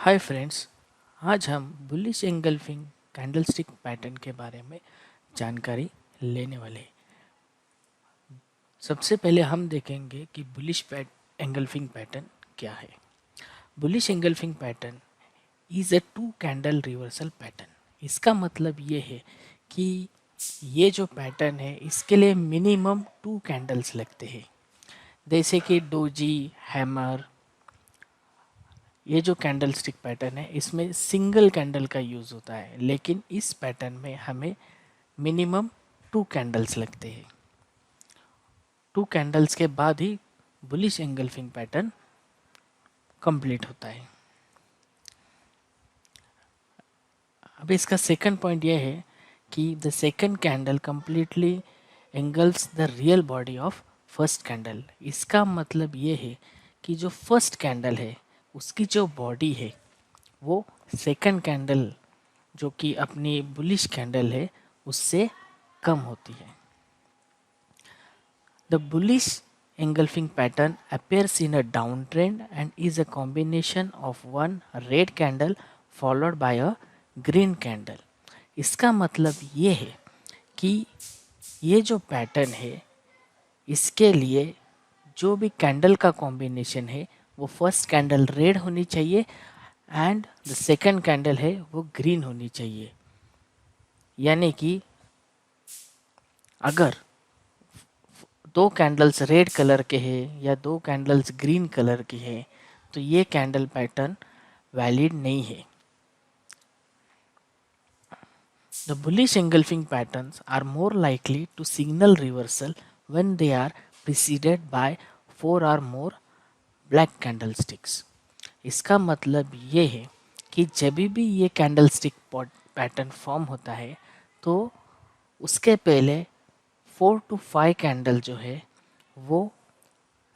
Hi friends, आज हम bullish engulfing candlestick pattern के बारे में जानकारी लेने वाले हैं। सबसे पहले हम देखेंगे कि बुलिश एंगल्फिंग पैटर्न क्या है। Bullish engulfing pattern is a two candle reversal pattern. इसका मतलब ये है कि ये जो पैटर्न है इसके लिए मिनिमम टू कैंडल्स लगते हैं, जैसे कि डोजी, हैमर। ये जो कैंडल स्टिक पैटर्न है इसमें सिंगल कैंडल का यूज़ होता है, लेकिन इस पैटर्न में हमें मिनिमम टू कैंडल्स लगते हैं। टू कैंडल्स के बाद ही बुलिश एंगल्फिंग पैटर्न कंप्लीट होता है। अब इसका सेकंड पॉइंट यह है कि the second candle completely angles the real body of first candle. इसका मतलब ये है कि जो फर्स्ट कैंडल है उसकी जो बॉडी है वो सेकंड कैंडल जो कि अपनी बुलिश कैंडल है उससे कम होती है। The bullish engulfing pattern appears in a downtrend and is a combination of one red candle followed by a green candle। इसका मतलब ये है कि ये जो पैटर्न है इसके लिए जो भी कैंडल का कॉम्बिनेशन है वो फर्स्ट कैंडल रेड होनी चाहिए एंड द सेकंड कैंडल है वो ग्रीन होनी चाहिए। यानी कि अगर दो कैंडल्स रेड कलर के हैं या दो कैंडल्स ग्रीन कलर के हैं तो ये कैंडल पैटर्न वैलिड नहीं है। The bullish engulfing patterns are more likely to signal reversal when they are preceded by four or more black candlesticks। इसका मतलब ये है कि जब भी ये कैंडलस्टिक पैटर्न फॉर्म होता है तो उसके पहले 4 to 5 कैंडल जो है वो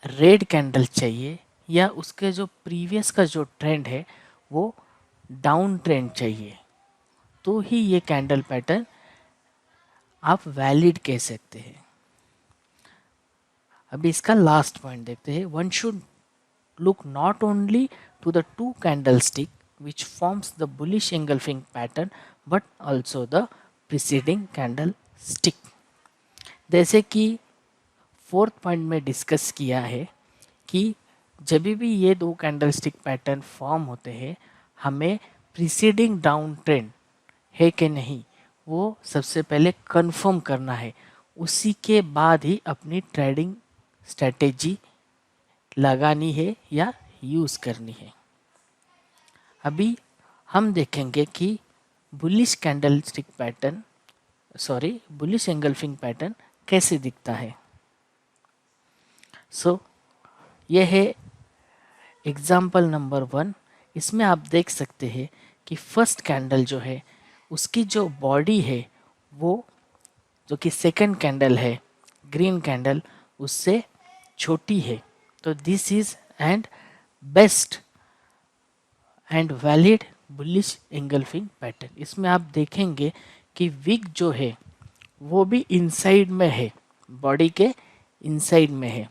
रेड कैंडल चाहिए या उसके जो प्रीवियस का जो ट्रेंड है वो डाउन ट्रेंड चाहिए, तो ही ये कैंडल पैटर्न आप वैलिड कह सकते हैं। अभी इसका लास्ट पॉइंट देखते हैं। One should look not only to the two candlestick which forms the bullish engulfing pattern but also the preceding candlestick. जैसे कि फोर्थ पॉइंट में डिस्कस किया है कि जब भी ये दो कैंडलस्टिक पैटर्न फॉर्म होते हैं हमें प्रीसीडिंग डाउन ट्रेंड है कि नहीं वो सबसे पहले कंफर्म करना है, उसी के बाद ही अपनी ट्रेडिंग स्ट्रेटेजी लगानी है या यूज़ करनी है। अभी हम देखेंगे कि bullish candlestick pattern bullish engulfing pattern कैसे दिखता है। यह है एग्जाम्पल नंबर 1। इसमें आप देख सकते हैं कि फर्स्ट कैंडल जो है उसकी जो बॉडी है वो जो कि सेकंड कैंडल है ग्रीन कैंडल उससे छोटी है। तो this is and best and valid bullish engulfing pattern. इसमें आप देखेंगे कि विक जो है वो भी इनसाइड में है, बॉडी के इनसाइड में है।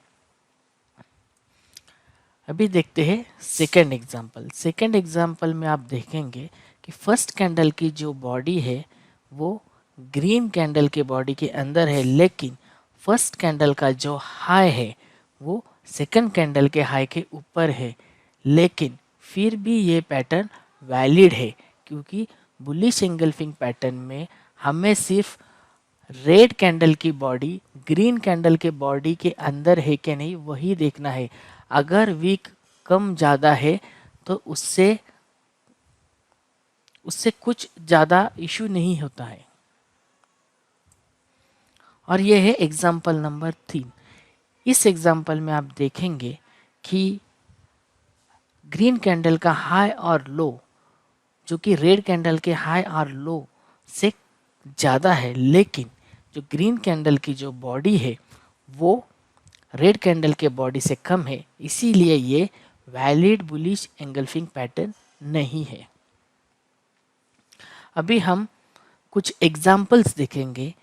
अभी देखते हैं सेकेंड एग्जाम्पल। सेकेंड एग्जाम्पल में आप देखेंगे कि फर्स्ट कैंडल की जो बॉडी है वो ग्रीन कैंडल के बॉडी के अंदर है, लेकिन फर्स्ट कैंडल का जो हाई है वो सेकंड कैंडल के हाई के ऊपर है। लेकिन फिर भी ये पैटर्न वैलिड है क्योंकि बुलिश एंगल्फिंग पैटर्न में हमें सिर्फ रेड कैंडल की बॉडी ग्रीन कैंडल के बॉडी के अंदर है कि नहीं वही देखना है। अगर वीक कम ज़्यादा है तो उससे कुछ ज़्यादा इशू नहीं होता है। और यह है एग्जाम्पल नंबर 3। इस एग्जाम्पल में आप देखेंगे कि ग्रीन कैंडल का हाई और लो जो कि रेड कैंडल के हाई और लो से ज़्यादा है, लेकिन जो ग्रीन कैंडल की जो बॉडी है वो रेड कैंडल के बॉडी से कम है, इसीलिए ये वैलिड बुलिश एंगल्फिंग पैटर्न नहीं है। अभी हम कुछ एग्जाम्पल्स देखेंगे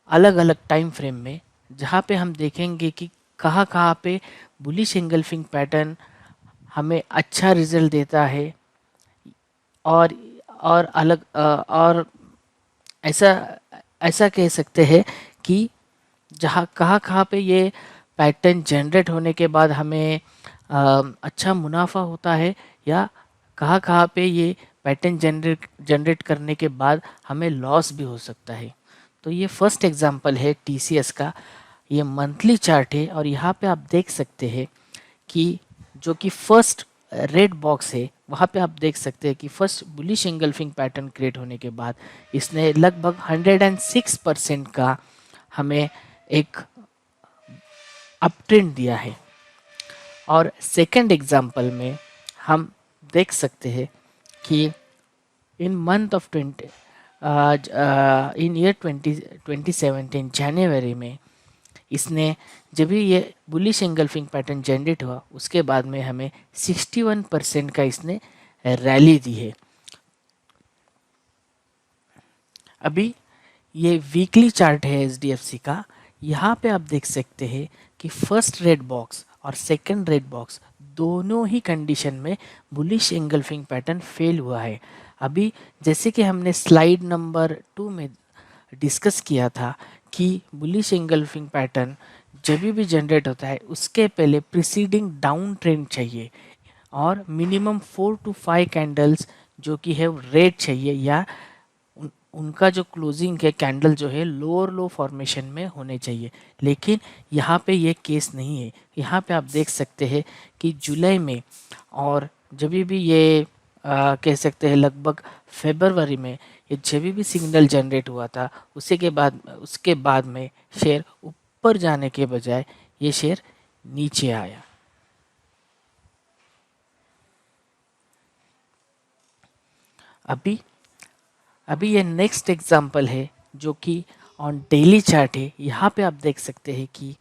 अलग अलग टाइम फ्रेम में, जहाँ पे हम देखेंगे कि कहाँ पे बुलिश एंगल्फिंग पैटर्न हमें अच्छा रिजल्ट देता है, और अलग और ऐसा ऐसा कह सकते हैं कि जहाँ कहाँ कहाँ पे ये पैटर्न जनरेट होने के बाद हमें अच्छा मुनाफा होता है, या कहाँ कहाँ पे ये पैटर्न जनरेट करने के बाद हमें लॉस भी हो सकता है। तो ये फर्स्ट एग्जांपल है टीसीएस का। ये मंथली चार्ट है और यहाँ पे आप देख सकते हैं कि जो कि फर्स्ट रेड बॉक्स है, वहाँ पे आप देख सकते हैं कि first bullish engulfing pattern create होने के बाद इसने लगभग 106% का हमें एक अप ट्रेंड दिया है। और सेकंड एग्जांपल में हम देख सकते हैं कि इन मंथ ऑफ 20 इन ईयर 2017 जनवरी में इसने जब भी ये बुलिश एंगल्फिंग पैटर्न जनरेट हुआ, उसके बाद में हमें 61% का इसने रैली दी है। अभी ये वीकली चार्ट है एचडीएफसी का। यहाँ पे आप देख सकते हैं कि फर्स्ट रेड बॉक्स और सेकंड रेड बॉक्स दोनों ही कंडीशन में बुलिश एंगल्फिंग पैटर्न फेल हुआ है। अभी जैसे कि हमने स्लाइड नंबर 2 में डिस्कस किया था कि बुलिश एंगल्फिंग पैटर्न जब भी जनरेट होता है उसके पहले प्रीसीडिंग डाउन ट्रेंड चाहिए, और मिनिमम 4 to 5 कैंडल्स जो कि है रेड चाहिए, या उनका जो क्लोजिंग है कैंडल जो है लोअर लो फॉर्मेशन में होने चाहिए। लेकिन यहाँ पे ये केस नहीं है। यहाँ पे आप देख सकते हैं कि जुलाई में और जब भी ये कह सकते हैं लगभग फरवरी में ये जब भी सिग्नल जनरेट हुआ था, उसके बाद में शेयर ऊपर जाने के बजाय ये शेयर नीचे आया। अभी ये नेक्स्ट एग्जांपल है जो कि ऑन डेली चार्ट है। यहाँ पे आप देख सकते हैं कि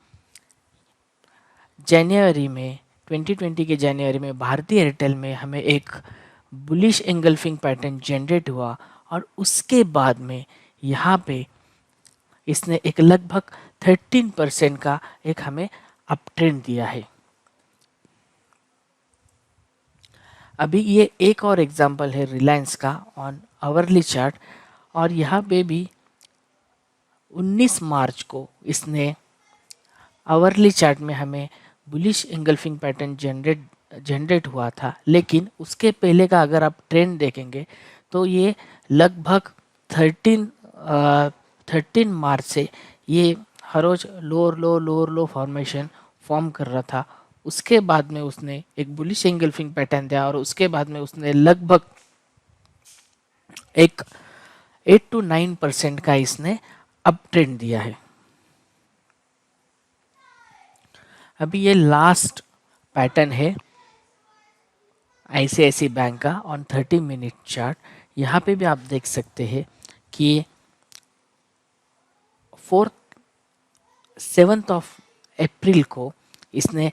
जनवरी में 2020 के जनवरी में भारतीय एयरटेल में हमें एक बुलिश एंगल्फिंग पैटर्न जनरेट हुआ, और उसके बाद में यहाँ पे इसने एक लगभग 13% का एक हमें अप ट्रेंड दिया है। अभी ये एक और एग्जांपल है रिलायंस का ऑन आवरली चार्ट, और यहाँ पे भी 19 मार्च को इसने आवरली चार्ट में हमें बुलिश एंगल्फिंग पैटर्न जनरेट हुआ था। लेकिन उसके पहले का अगर आप ट्रेंड देखेंगे तो ये लगभग 13 मार्च से ये हर रोज लोअर लो फॉर्मेशन फॉर्म कर रहा था। उसके बाद में उसने एक बुलिश एंगल्फिंग पैटर्न दिया, और उसके बाद में उसने लगभग एक 8 to 9% का इसने अप ट्रेंड दिया है। अभी ये लास्ट पैटर्न है आईसीआईसी बैंक का ऑन 30 मिनट चार्ट। यहाँ पे भी आप देख सकते हैं कि 7 अप्रैल को इसने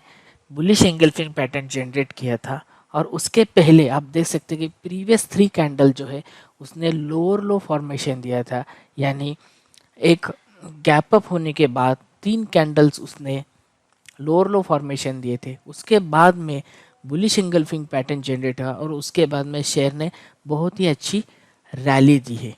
बुलिश एंगल्फिंग पैटर्न जनरेट किया था, और उसके पहले आप देख सकते हैं कि प्रीवियस 3 कैंडल जो है उसने लोअर लो फॉर्मेशन दिया था, यानी एक गैप अप होने के बाद 3 कैंडल्स उसने लोअर लो फॉर्मेशन दिए थे। उसके बाद में बुलिश एंगल्फिंग पैटर्न जनरेट हुआ, और उसके बाद में शेयर ने बहुत ही अच्छी रैली दी है।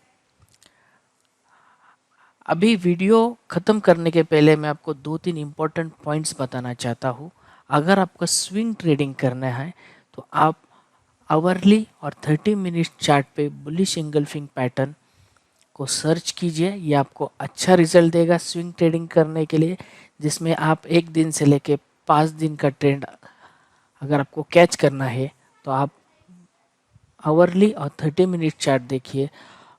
अभी वीडियो ख़त्म करने के पहले मैं आपको 2-3 इम्पोर्टेंट पॉइंट्स बताना चाहता हूँ। अगर आपको स्विंग ट्रेडिंग करना है तो आप आवरली और 30 मिनट चार्ट पे बुलिश एंगल्फिंग पैटर्न को सर्च कीजिए। ये आपको अच्छा रिजल्ट देगा स्विंग ट्रेडिंग करने के लिए, जिसमें आप 1 दिन से लेके 5 दिन का ट्रेंड अगर आपको कैच करना है तो आप आवरली और 30 मिनट चार्ट देखिए।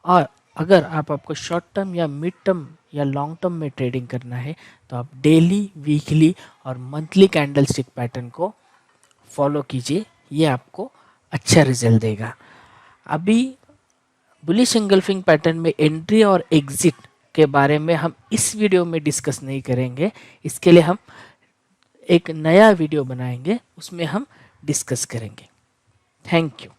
और अगर आपको शॉर्ट टर्म या मिड टर्म या लॉन्ग टर्म में ट्रेडिंग करना है तो आप डेली, वीकली और मंथली कैंडल स्टिक पैटर्न को फॉलो कीजिए। ये आपको अच्छा रिजल्ट देगा। अभी बुलिश एंगल्फिंग पैटर्न में एंट्री और एग्जिट के बारे में हम इस वीडियो में डिस्कस नहीं करेंगे। इसके लिए हम एक नया वीडियो बनाएंगे, उसमें हम डिस्कस करेंगे। Thank you.